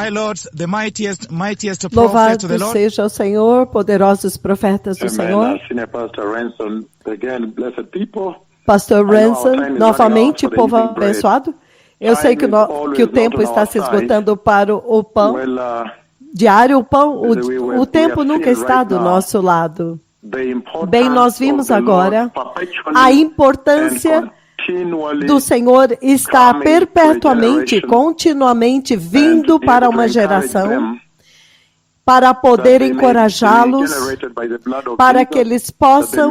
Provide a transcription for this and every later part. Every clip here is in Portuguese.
thy Lord, the mightiest prophets Louvado of the Lord. seja o Senhor, poderosos profetas do Senhor. Pastor Ransom, novamente, povo abençoado. Eu sei que o tempo está se esgotando para o pão diário, o tempo nunca está do nosso lado. Bem, nós vimos agora a importância do Senhor estar perpetuamente, continuamente vindo para uma geração, para poder encorajá-los, para que eles possam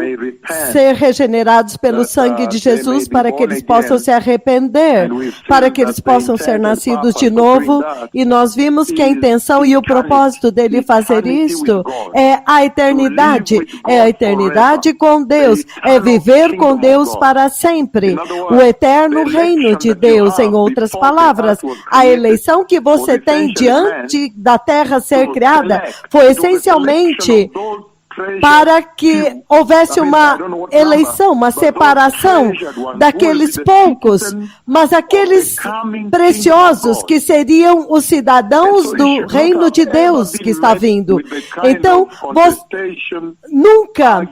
ser regenerados pelo sangue de Jesus, para que eles possam se arrepender, para que eles possam ser nascidos de novo. E nós vimos que a intenção e o propósito dele fazer isto é a eternidade com Deus, é viver com Deus para sempre, o eterno reino de Deus. Em outras palavras, a eleição que você tem diante da terra ser criada foi essencialmente para que houvesse uma eleição, uma separação daqueles poucos, mas aqueles preciosos que seriam os cidadãos do reino de Deus que está vindo. Então, nunca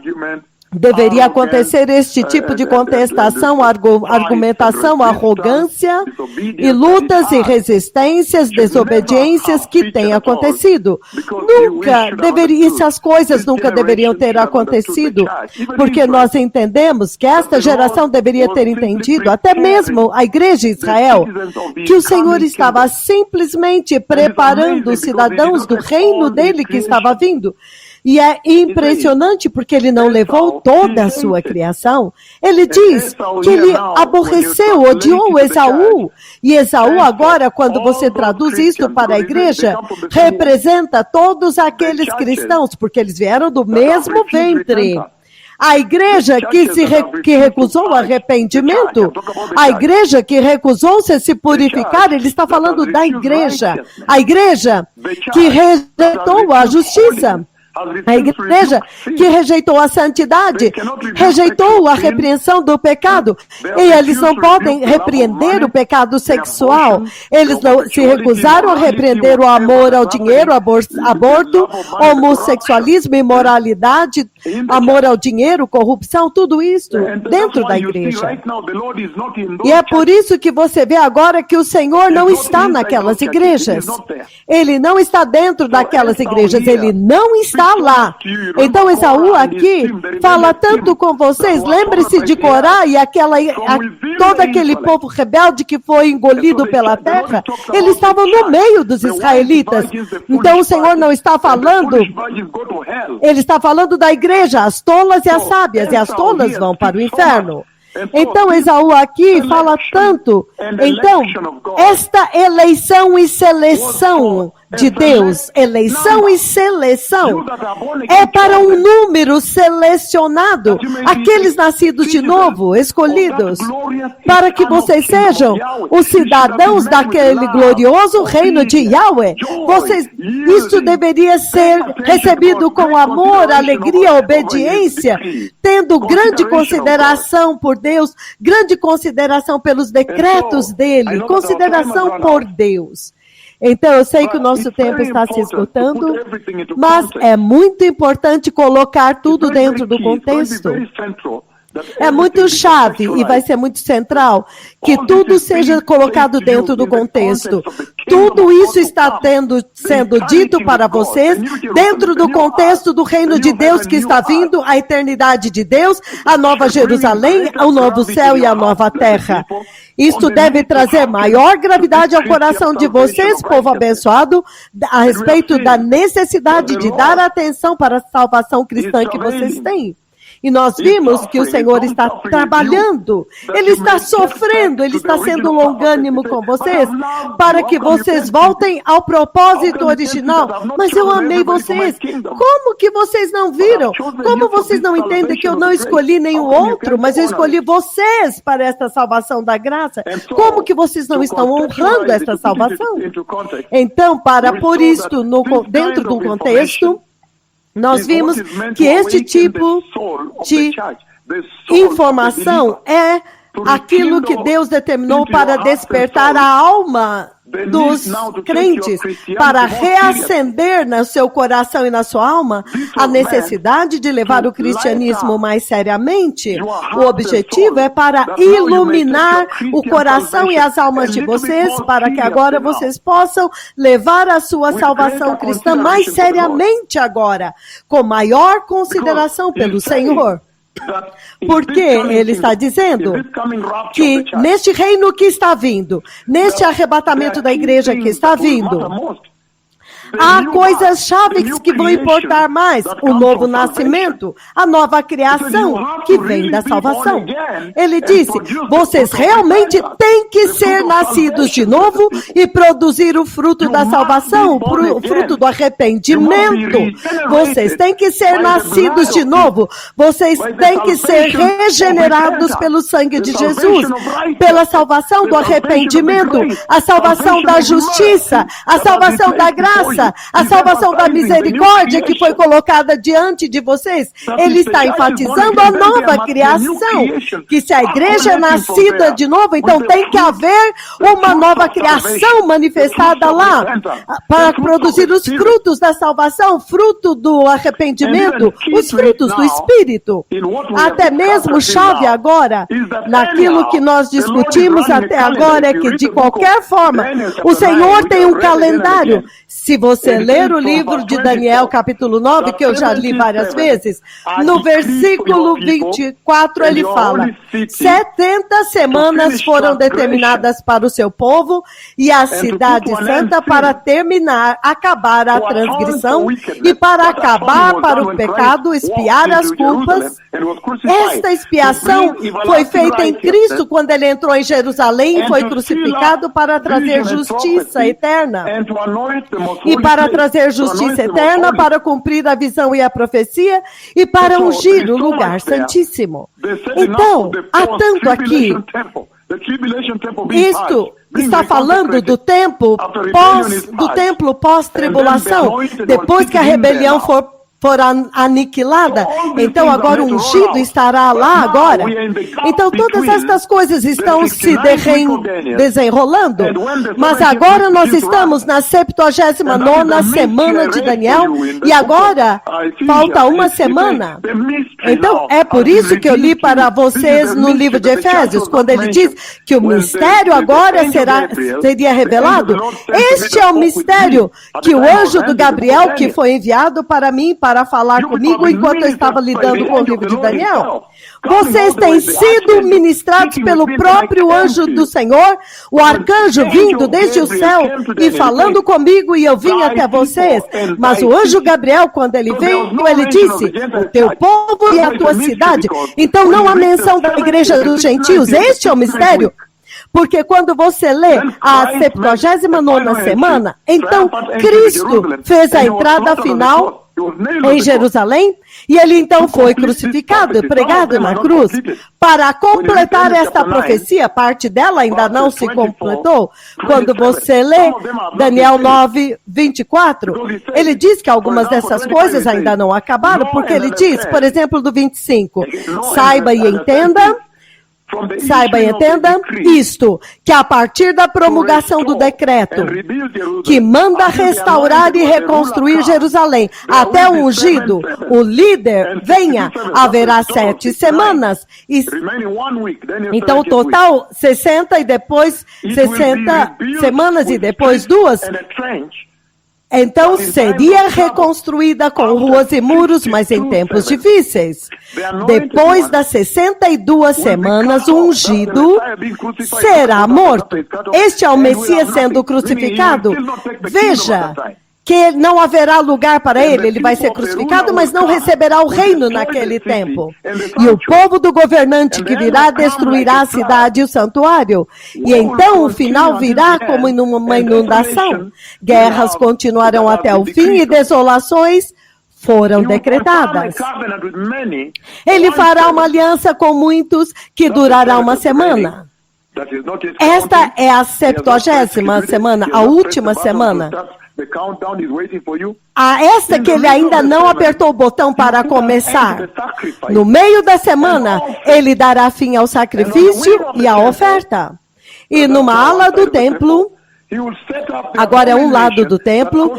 deveria acontecer este tipo de contestação, argumentação, arrogância e lutas e resistências, desobediências que têm acontecido. Essas coisas nunca deveriam ter acontecido, porque nós entendemos que esta geração deveria ter entendido, até mesmo a igreja de Israel, que o Senhor estava simplesmente preparando os cidadãos do reino dele que estava vindo. E é impressionante porque ele não levou toda a sua criação. Ele diz que ele aborreceu, odiou Esaú. E Esaú agora, quando você traduz isso para a igreja, representa todos aqueles cristãos, porque eles vieram do mesmo ventre. A igreja que recusou o arrependimento, a igreja que recusou-se a se purificar, ele está falando da igreja. A igreja que rejeitou a justiça. A igreja que rejeitou a santidade, rejeitou a repreensão do pecado. E eles não podem repreender o pecado sexual. Eles não se recusaram a repreender o amor ao dinheiro, aborto, homossexualismo, imoralidade, amor ao dinheiro, corrupção, tudo isso dentro da igreja. E é por isso que você vê agora que o Senhor não está naquelas igrejas. Ele não está dentro daquelas igrejas. Ele não está lá. Então Esaú aqui fala tanto com vocês. Lembre-se de Corá e todo aquele povo rebelde que foi engolido pela terra. Eles estavam no meio dos israelitas. Então o Senhor não está falando. Ele está falando da igreja, as tolas e as sábias. E as tolas vão para o inferno. Então Esaú aqui fala tanto. Então, esta eleição e seleção de Deus, eleição e seleção, é para um número selecionado, aqueles nascidos de novo, escolhidos, para que vocês sejam os cidadãos daquele glorioso reino de Yahweh. Isso deveria ser recebido com amor, alegria, obediência, tendo grande consideração por Deus, grande consideração pelos decretos dele, consideração por Deus. Então, eu sei que o nosso tempo está se esgotando, mas é muito importante colocar tudo dentro do contexto. É muito chave e vai ser muito central que tudo seja colocado dentro do contexto. Tudo isso está sendo dito para vocês dentro do contexto do reino de Deus que está vindo, a eternidade de Deus, a nova Jerusalém, o novo céu e a nova terra. Isto deve trazer maior gravidade ao coração de vocês, povo abençoado, a respeito da necessidade de dar atenção para a salvação cristã que vocês têm. E nós vimos que o Senhor está trabalhando, Ele está sofrendo, Ele está sendo longânimo com vocês, para que vocês voltem ao propósito original. Mas eu amei vocês. Como que vocês não viram? Como vocês não entendem que eu não escolhi nenhum outro, mas eu escolhi vocês para esta salvação da graça? Como que vocês não estão honrando esta salvação? Então, para pôr isto dentro do contexto, nós vimos que este tipo de informação é aquilo que Deus determinou para despertar a alma dos crentes para reacender no seu coração e na sua alma a necessidade de levar o cristianismo mais seriamente. O objetivo é para iluminar o coração e as almas de vocês, para que agora vocês possam levar a sua salvação cristã mais seriamente agora, com maior consideração pelo Senhor. Porque ele está dizendo que neste reino que está vindo, neste arrebatamento da igreja que está vindo, há coisas-chave que vão importar mais. O novo nascimento, a nova criação que vem da salvação. Ele disse, vocês realmente têm que ser nascidos de novo e produzir o fruto da salvação, o fruto do arrependimento. Vocês têm que ser nascidos de novo. Vocês têm que ser regenerados pelo sangue de Jesus, pela salvação do arrependimento, a salvação da justiça, a salvação da graça, a salvação da misericórdia que foi colocada diante de vocês. Ele está enfatizando a nova criação, que se a igreja é nascida de novo, então tem que haver uma nova criação manifestada lá, para produzir os frutos da salvação, fruto do arrependimento, os frutos do Espírito. Até mesmo chave agora, naquilo que nós discutimos até agora, é que de qualquer forma, o Senhor tem um calendário. Se você ler o livro de Daniel, capítulo 9, que eu já li várias vezes, no versículo 24 ele fala, 70 semanas foram determinadas para o seu povo e a cidade santa para acabar a transgressão e para acabar para o pecado, expiar as culpas. Esta expiação foi feita em Cristo quando ele entrou em Jerusalém e foi crucificado para trazer justiça eterna. E para trazer justiça eterna, para cumprir a visão e a profecia, e para ungir o lugar santíssimo. Então, há tanto aqui. Isto está falando do templo pós-tribulação, depois que a rebelião for aniquilada, então agora o ungido estará lá agora. Então todas estas coisas estão se desenrolando, mas agora nós estamos na 79ª semana de Daniel, e agora falta uma semana. Então é por isso que eu li para vocês no livro de Efésios, quando ele diz que o mistério agora seria revelado. Este é o mistério que o anjo do Gabriel, que foi enviado para mim, para falar comigo enquanto eu estava lidando com o livro de Daniel. Vocês têm sido ministrados pelo próprio anjo do Senhor, o arcanjo vindo desde o céu e falando comigo, e eu vim até vocês. Mas o anjo Gabriel, quando ele veio, ele disse, o teu povo e a tua cidade. Então não há menção da igreja dos gentios. Este é o mistério. Porque quando você lê a 79ª semana, então Cristo fez a entrada final em Jerusalém, e ele então foi crucificado, pregado na cruz. Para completar esta profecia, parte dela ainda não se completou. Quando você lê Daniel 9, 24, ele diz que algumas dessas coisas ainda não acabaram, porque ele diz, por exemplo, do 25, saiba e entenda isto, que a partir da promulgação do decreto que manda restaurar e reconstruir Jerusalém até o ungido, o líder, venha, haverá 7 semanas. Então, o total, 60 e depois 60 semanas e depois 2. Então, seria reconstruída com ruas e muros, mas em tempos difíceis. Depois das 62 semanas, o ungido será morto. Este é o Messias sendo crucificado. Veja que não haverá lugar para ele vai ser crucificado, mas não receberá o reino naquele tempo. E o povo do governante que virá destruirá a cidade e o santuário. E então o final virá como uma inundação. Guerras continuarão até o fim e desolações foram decretadas. Ele fará uma aliança com muitos que durará uma semana. Esta é a 70ª semana, a última semana. Esta que ele ainda não apertou o botão para começar. No meio da semana, ele dará fim ao sacrifício e à oferta. E numa ala do templo, Agora é um lado do templo,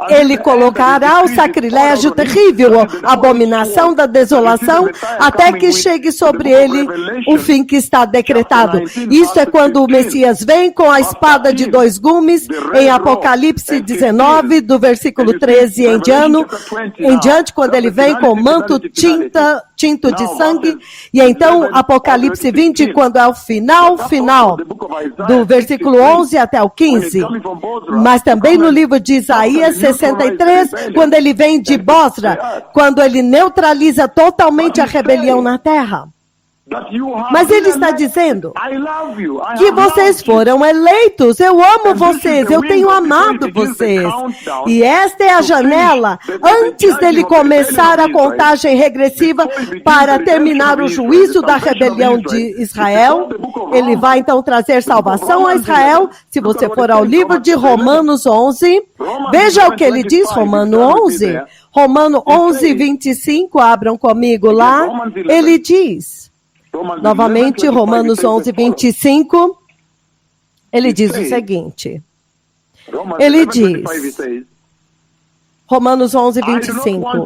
ele colocará o sacrilégio terrível, a abominação da desolação, até que chegue sobre ele o fim que está decretado. Isso é quando o Messias vem com a espada de dois gumes, em Apocalipse 19, do versículo 13 em diante, quando ele vem com o manto tinto de sangue, e então Apocalipse 20, quando é o final, do versículo 11 até o 15, mas também no livro de Isaías 63, quando ele vem de Bosra, quando ele neutraliza totalmente a rebelião na terra. Mas ele está dizendo que vocês foram eleitos, eu amo vocês, eu tenho amado vocês. E esta é a janela, antes dele começar a contagem regressiva para terminar o juízo da rebelião de Israel. Ele vai então trazer salvação a Israel. Se você for ao livro de Romanos 11, veja o que ele diz, Romano 11. Romano 11, 25, abram comigo lá. Ele diz... Novamente, Romanos 11, 25, ele diz o seguinte. Ele diz, Romanos 11, 25,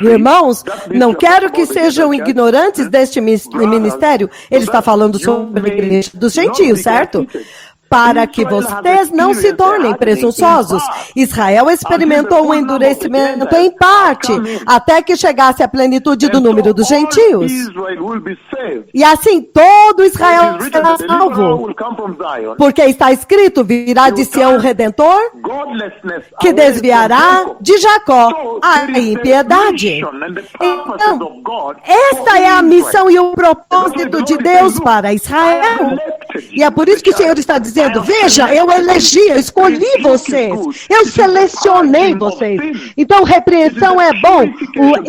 irmãos, não quero que sejam ignorantes deste ministério. Ele está falando sobre a igreja dos gentios, certo? Para que vocês não se tornem presunçosos. Israel experimentou um endurecimento em parte, até que chegasse a plenitude do número dos gentios. E assim todo Israel será salvo. Porque está escrito, virá de Sião o Redentor, que desviará de Jacó a impiedade. Então, esta é a missão e o propósito de Deus para Israel. E é por isso que o Senhor está dizendo, veja, eu elegi, eu escolhi vocês, eu selecionei vocês. Então, repreensão é bom.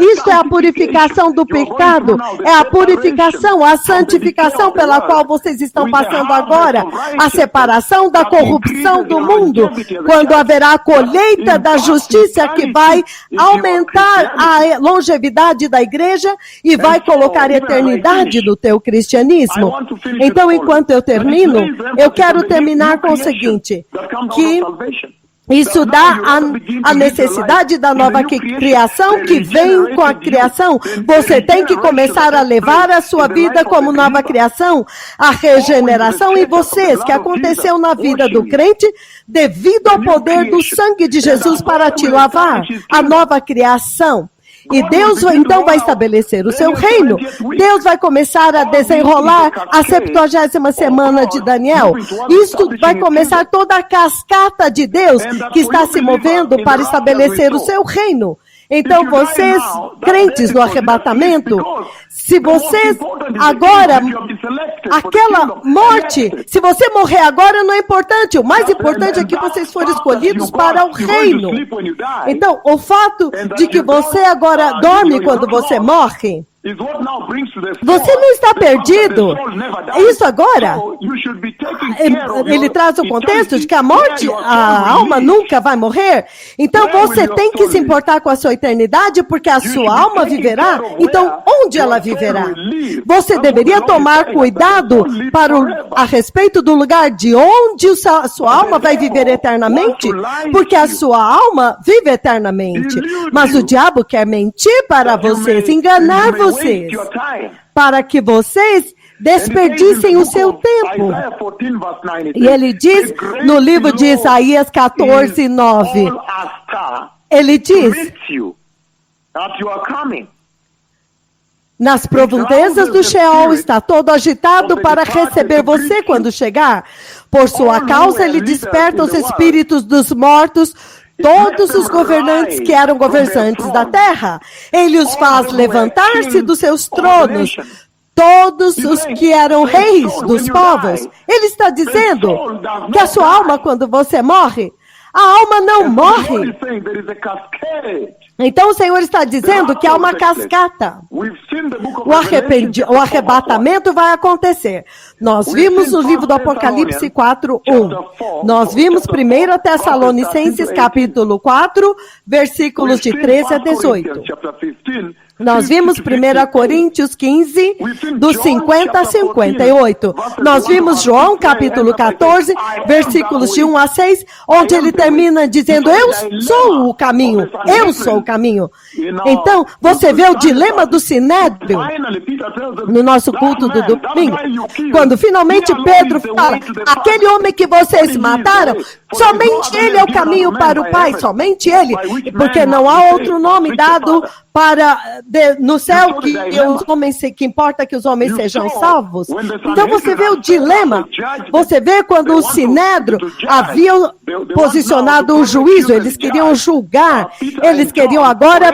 Isso é a purificação do pecado, é a purificação, a santificação pela qual vocês estão passando agora, a separação da corrupção do mundo, quando haverá a colheita da justiça que vai aumentar a longevidade da igreja e vai colocar eternidade no teu cristianismo. Então, enquanto eu termino, eu quero terminar com o seguinte, que isso dá a necessidade da nova criação que vem com a criação. Você tem que começar a levar a sua vida como nova criação, a regeneração em vocês, que aconteceu na vida do crente, devido ao poder do sangue de Jesus para te lavar, a nova criação. E Deus então vai estabelecer o seu reino. Deus vai começar a desenrolar a 70ª semana de Daniel. Isso vai começar toda a cascata de Deus que está se movendo para estabelecer o seu reino. Então, vocês, crentes no arrebatamento, se vocês agora, aquela morte, se você morrer agora não é importante, o mais importante é que vocês foram escolhidos para o reino. Então, o fato de que você agora dorme quando você morre, você não está perdido. Isso agora, ele traz o contexto de que a morte, a alma nunca vai morrer. Então você tem que se importar com a sua eternidade, porque a sua alma viverá. Então onde ela viverá? Você deveria tomar cuidado a respeito do lugar de onde a sua alma vai viver eternamente, porque a sua alma vive eternamente. Mas o diabo quer mentir para vocês, enganar vocês, para que vocês desperdicem o seu tempo. E ele diz no livro de Isaías 14, 9, ele diz, nas profundezas do Sheol está todo agitado para receber você quando chegar. Por sua causa ele desperta os espíritos dos mortos, todos os governantes que eram governantes da terra. Ele os faz levantar-se dos seus tronos, todos os que eram reis dos povos. Ele está dizendo que a sua alma, quando você morre, a alma não morre. Então o Senhor está dizendo que há uma cascata. O arrebatamento vai acontecer. Nós vimos no livro do Apocalipse 4:1. Nós vimos 1 Tessalonicenses capítulo 4, versículos de 13 a 18. Nós vimos 1 Coríntios 15, dos 50 a 58. Nós vimos João, capítulo 14, versículos de 1 a 6, onde ele termina dizendo, eu sou o caminho, eu sou o caminho. Então, você vê o dilema do Sinédrio no nosso culto do domingo, quando finalmente Pedro fala, aquele homem que vocês mataram, somente ele é o caminho para o Pai, somente ele, porque não há outro nome dado no céu que importa que os homens sejam salvos. Então você vê o dilema, você vê quando o Sinédrio havia posicionado o juízo, eles queriam julgar, eles queriam agora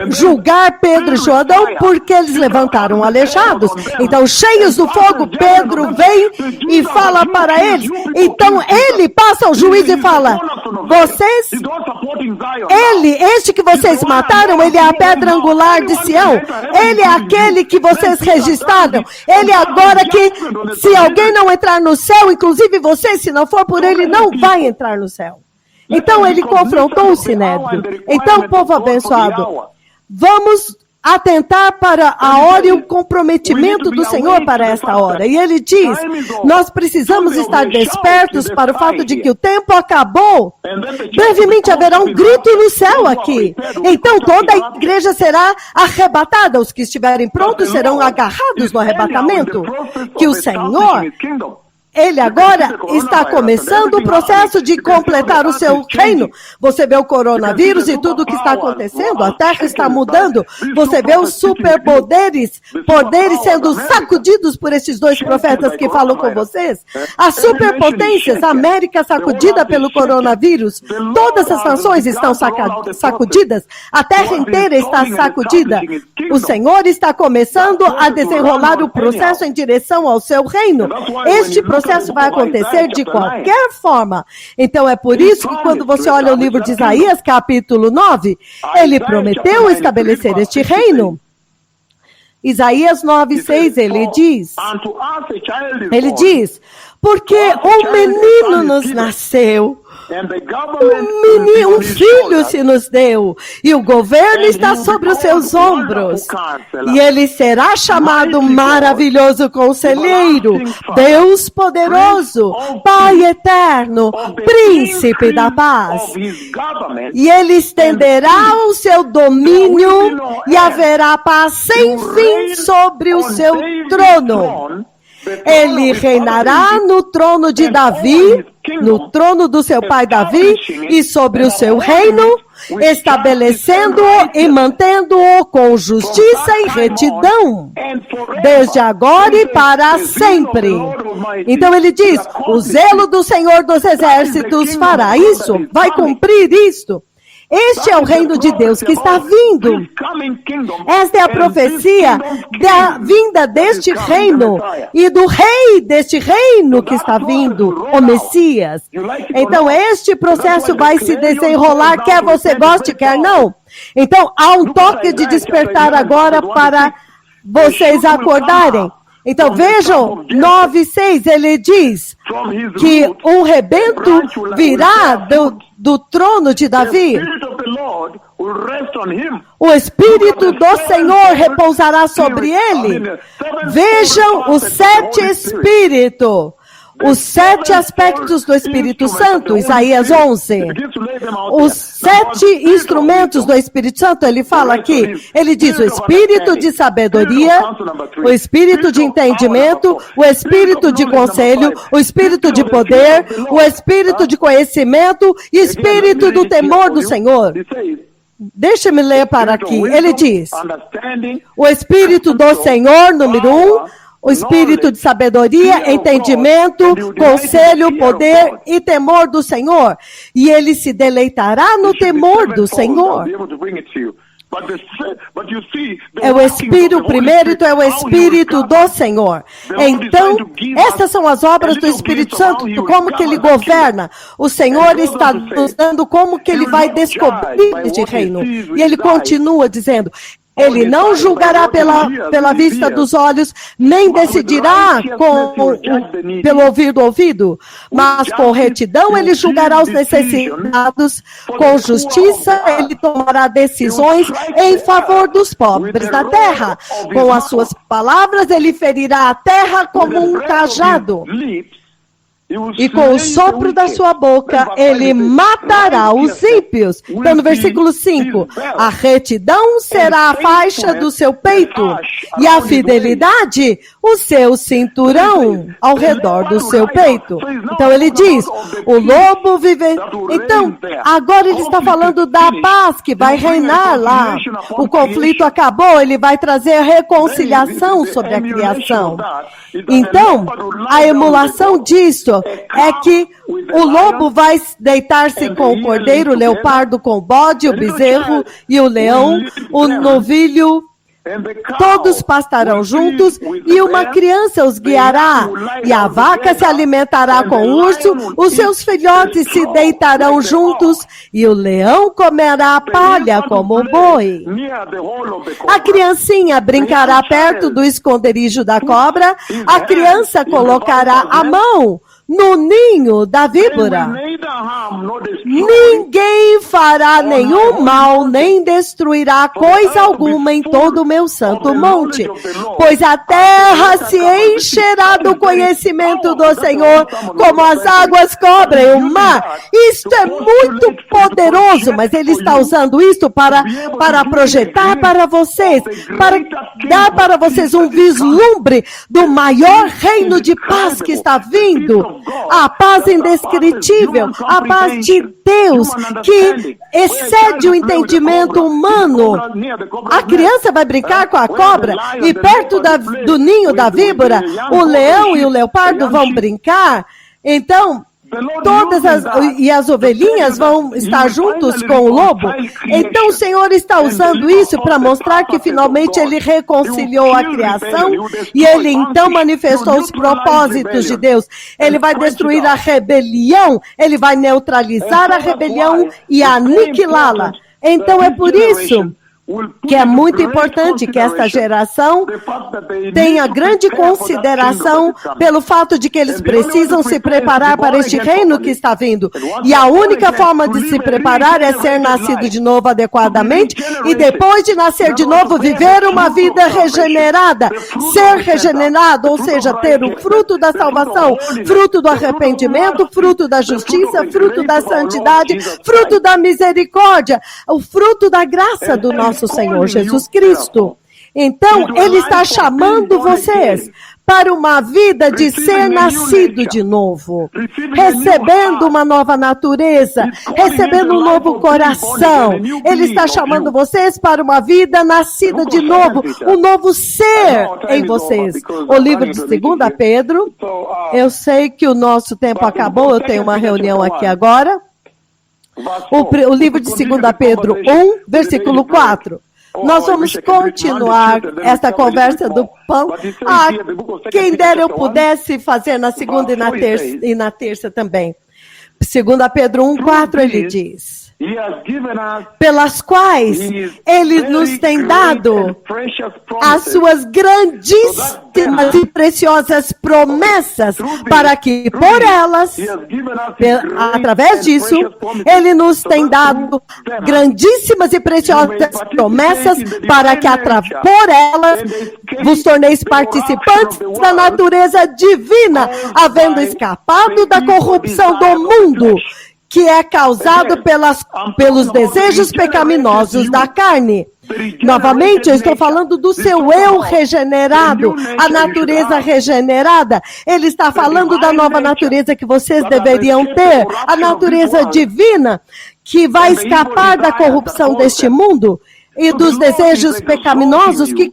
julgar Pedro e João porque eles levantaram aleijados. Então, cheios do fogo, Pedro vem e fala para eles. Então, ele passa ao juiz e fala, este que vocês mataram, ele é a pedra angular de Sião. Ele é aquele que vocês registraram. Ele é agora que, se alguém não entrar no céu, inclusive você, se não for por ele, não vai entrar no céu. Então, ele confrontou o Sinédrio. Então, povo abençoado, vamos atentar para a hora e o comprometimento do Senhor para esta hora. E ele diz, nós precisamos estar despertos para o fato de que o tempo acabou. Brevemente haverá um grito no céu aqui. Então toda a igreja será arrebatada. Os que estiverem prontos serão agarrados no arrebatamento. Que o Senhor... Ele agora está começando o processo de completar o seu reino. Você vê o coronavírus e tudo o que está acontecendo. A terra está mudando. Você vê os superpoderes sendo sacudidos por esses dois profetas que falam com vocês. As superpotências, a América sacudida pelo coronavírus. Todas as nações estão sacudidas. A terra inteira está sacudida. O Senhor está começando a desenrolar o processo em direção ao seu reino. Este processo vai acontecer de qualquer forma. Então é por isso que quando você olha o livro de Isaías, capítulo 9, ele prometeu estabelecer este reino. Isaías 9:6, ele diz, porque um menino nos nasceu, um filho se nos deu, e o governo está sobre os seus ombros, e ele será chamado Maravilhoso Conselheiro, Deus Poderoso, Pai Eterno, Príncipe da Paz, e ele estenderá o seu domínio e haverá paz sem fim sobre o seu trono. Ele reinará no trono de Davi, no trono do seu pai Davi, e sobre o seu reino, estabelecendo-o e mantendo-o com justiça e retidão, desde agora e para sempre. Então ele diz, o zelo do Senhor dos Exércitos fará isso, vai cumprir isto. Este é o reino de Deus que está vindo. Esta é a profecia da vinda deste reino e do rei deste reino que está vindo, o Messias. Então este processo vai se desenrolar, quer você goste, quer não. Então há um toque de despertar agora para vocês acordarem. Então vejam, 9:6, ele diz que um rebento virá do trono de Davi. O Espírito do Senhor repousará sobre ele. Vejam os 7 Espíritos. Os 7 aspectos do Espírito Santo, Isaías 11. Os 7 instrumentos do Espírito Santo, ele fala aqui. Ele diz o Espírito de sabedoria, o Espírito de entendimento, o Espírito de conselho, o Espírito de poder, o Espírito de conhecimento e o Espírito do temor do Senhor. Deixa-me ler para aqui. Ele diz, o Espírito do Senhor, número 1, o espírito de sabedoria, entendimento, conselho, poder e temor do Senhor. E ele se deleitará no temor do Senhor. É o Espírito, o primeiro é o Espírito do Senhor. Então, estas são as obras do Espírito Santo, como que ele governa. O Senhor está nos dando como que ele vai descobrir este reino. E ele continua dizendo, ele não julgará pela vista dos olhos, nem decidirá pelo ouvir do ouvido, mas com retidão ele julgará os necessitados, com justiça ele tomará decisões em favor dos pobres da terra. Com as suas palavras ele ferirá a terra como um cajado. E com o sopro da sua boca, ele matará os ímpios. Então, no versículo 5, a retidão será a faixa do seu peito, e a fidelidade, o seu cinturão ao redor do seu peito. Então, ele diz, o lobo vive... Então, agora ele está falando da paz que vai reinar lá. O conflito acabou, ele vai trazer reconciliação sobre a criação. Então, a emulação disso é que o lobo vai deitar-se com o cordeiro, o leopardo com o bode, o bezerro e o leão, o novilho, todos pastarão juntos e uma criança os guiará. E a vaca se alimentará com o urso, os seus filhotes se deitarão juntos e o leão comerá a palha como o boi. A criancinha brincará perto do esconderijo da cobra, a criança colocará a mão no ninho da víbora. Ninguém fará nenhum mal, nem destruirá coisa alguma em todo o meu santo monte, pois a terra se encherá do conhecimento do Senhor, como as águas cobrem o mar. Isto é muito poderoso, mas ele está usando isto para projetar para vocês, para dar para vocês um vislumbre do maior reino de paz que está vindo. A paz indescritível, a paz de Deus, que excede o entendimento humano. A criança vai brincar com a cobra e perto do ninho da víbora, o leão e o leopardo vão brincar. Então, as ovelhinhas vão estar juntos com o lobo. Então o Senhor está usando isso para mostrar que finalmente ele reconciliou a criação e ele então manifestou os propósitos de Deus. Ele vai destruir a rebelião, ele vai neutralizar a rebelião e aniquilá-la. Então é por isso que é muito importante que esta geração tenha grande consideração pelo fato de que eles precisam se preparar para este reino que está vindo. E a única forma de se preparar é ser nascido de novo adequadamente e depois de nascer de novo, viver uma vida regenerada. Ser regenerado, ou seja, ter o fruto da salvação, fruto do arrependimento, fruto da justiça, fruto da santidade, fruto da misericórdia, o fruto da graça do nosso Senhor Jesus Cristo. Então, ele está chamando vocês para uma vida de ser nascido de novo, recebendo uma nova natureza, recebendo um novo coração. Ele está chamando vocês para uma vida nascida de novo, um novo ser em vocês. O livro de 2 Pedro, eu sei que o nosso tempo acabou, eu tenho uma reunião aqui agora. O livro de 2 Pedro 1, versículo 4. Nós vamos continuar esta conversa do pão. Quem dera eu pudesse fazer na segunda e na terça também. 2 Pedro 1, 4, ele diz: pelas quais ele nos tem dado as suas grandíssimas e preciosas promessas, para que por elas, através disso, ele nos tem dado grandíssimas e preciosas promessas, para que por elas vos torneis participantes da natureza divina, havendo escapado da corrupção do mundo, que é causado pelos desejos pecaminosos da carne. Novamente, eu estou falando do seu eu regenerado, a natureza regenerada. Ele está falando da nova natureza que vocês deveriam ter, a natureza divina, que vai escapar da corrupção deste mundo. e dos desejos pecaminosos que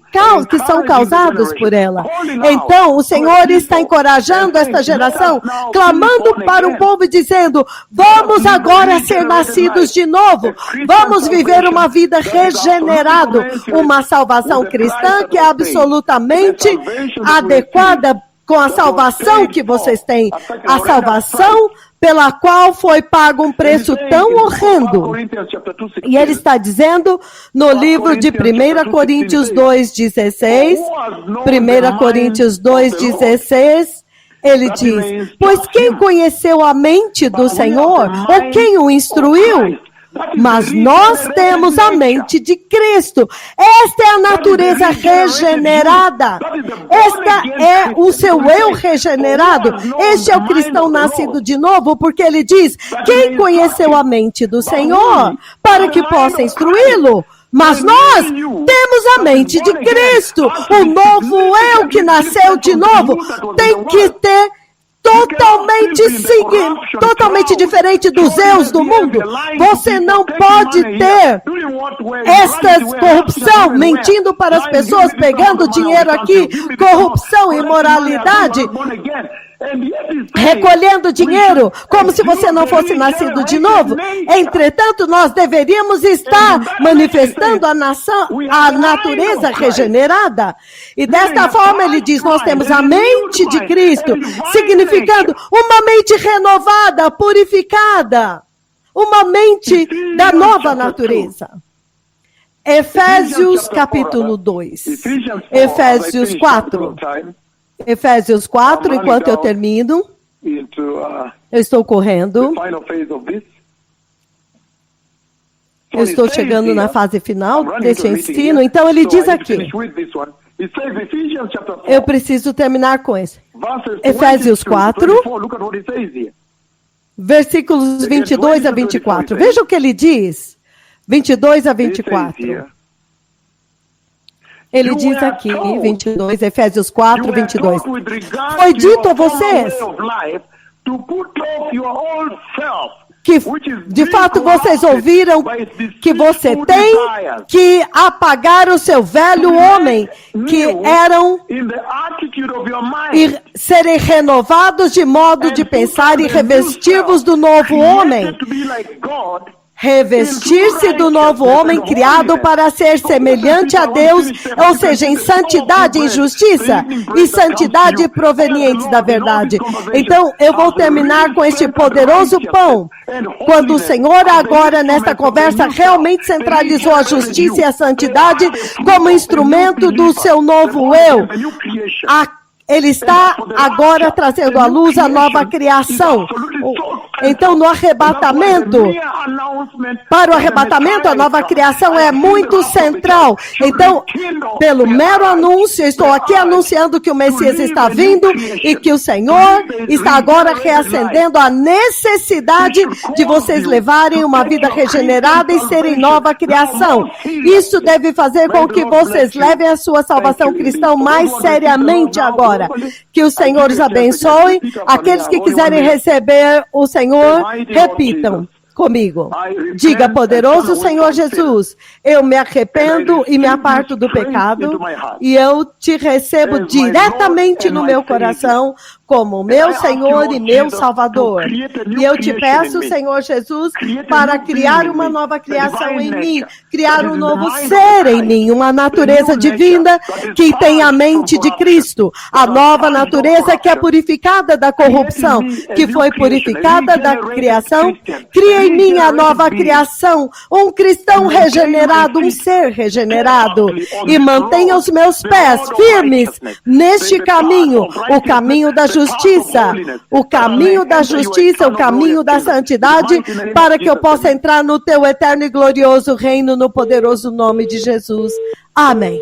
são causados por ela. Então, o Senhor está encorajando esta geração, clamando para o povo e dizendo: vamos agora ser nascidos de novo, vamos viver uma vida regenerada, uma salvação cristã que é absolutamente adequada com a salvação que vocês têm, a salvação pela qual foi pago um preço tão horrendo. E ele está dizendo no livro de 1 Coríntios 2,16, 1 Coríntios 2,16, ele diz: pois quem conheceu a mente do Senhor, ou quem o instruiu? Mas nós temos a mente de Cristo. Esta é a natureza regenerada. Esta é o seu eu regenerado. Este é o cristão nascido de novo, porque ele diz: quem conheceu a mente do Senhor para que possa instruí-lo? Mas nós temos a mente de Cristo. O novo eu que nasceu de novo tem que ter totalmente diferente dos eus do mundo. Você não pode ter esta corrupção, mentindo para as pessoas, pegando dinheiro aqui, corrupção, imoralidade, recolhendo dinheiro, como se você não fosse nascido de novo. Entretanto, nós deveríamos estar manifestando a natureza regenerada. E desta forma ele diz: nós temos a mente de Cristo, significando uma mente renovada, purificada, uma mente da nova natureza. Efésios capítulo 2, Efésios 4. Efésios 4, enquanto eu termino, eu estou correndo, eu estou chegando na fase final deste ensino, então ele diz aqui, eu preciso terminar com isso. Efésios 4, versículos 22 a 24, veja o que ele diz, 22 a 24. Ele diz aqui, 22, Efésios 4, 22. Foi dito a vocês que, de fato, vocês ouviram que você tem que apagar o seu velho homem, que eram e serem renovados de modo de pensar e revestivos do novo homem. Revestir-se do novo homem criado para ser semelhante a Deus, ou seja, em santidade e justiça, e santidade provenientes da verdade. Então, eu vou terminar com este poderoso pão. Quando o Senhor agora, nesta conversa, realmente centralizou a justiça e a santidade como instrumento do seu novo eu. Ele está agora trazendo à luz a nova criação. Então, no arrebatamento, para o arrebatamento, a nova criação é muito central. Então, pelo mero anúncio, estou aqui anunciando que o Messias está vindo e que o Senhor está agora reacendendo a necessidade de vocês levarem uma vida regenerada e serem nova criação. Isso deve fazer com que vocês levem a sua salvação cristã mais seriamente agora. Que o Senhor os abençoe. Aqueles que quiserem receber o Senhor, repitam comigo. Diga: poderoso Senhor Jesus, eu me arrependo e me aparto do pecado e eu te recebo diretamente no meu coração como meu Senhor e meu Salvador. E eu te peço, Senhor Jesus, para criar uma nova criação em mim, criar um novo ser em mim, uma natureza divina que tem a mente de Cristo, a nova natureza que é purificada da corrupção, que foi purificada da criação. Cria em mim a nova criação, um cristão regenerado, um ser regenerado, e mantenha os meus pés firmes neste caminho, o caminho da justiça, o caminho da justiça, o caminho da santidade, para que eu possa entrar no teu eterno e glorioso reino, no poderoso nome de Jesus. Amém.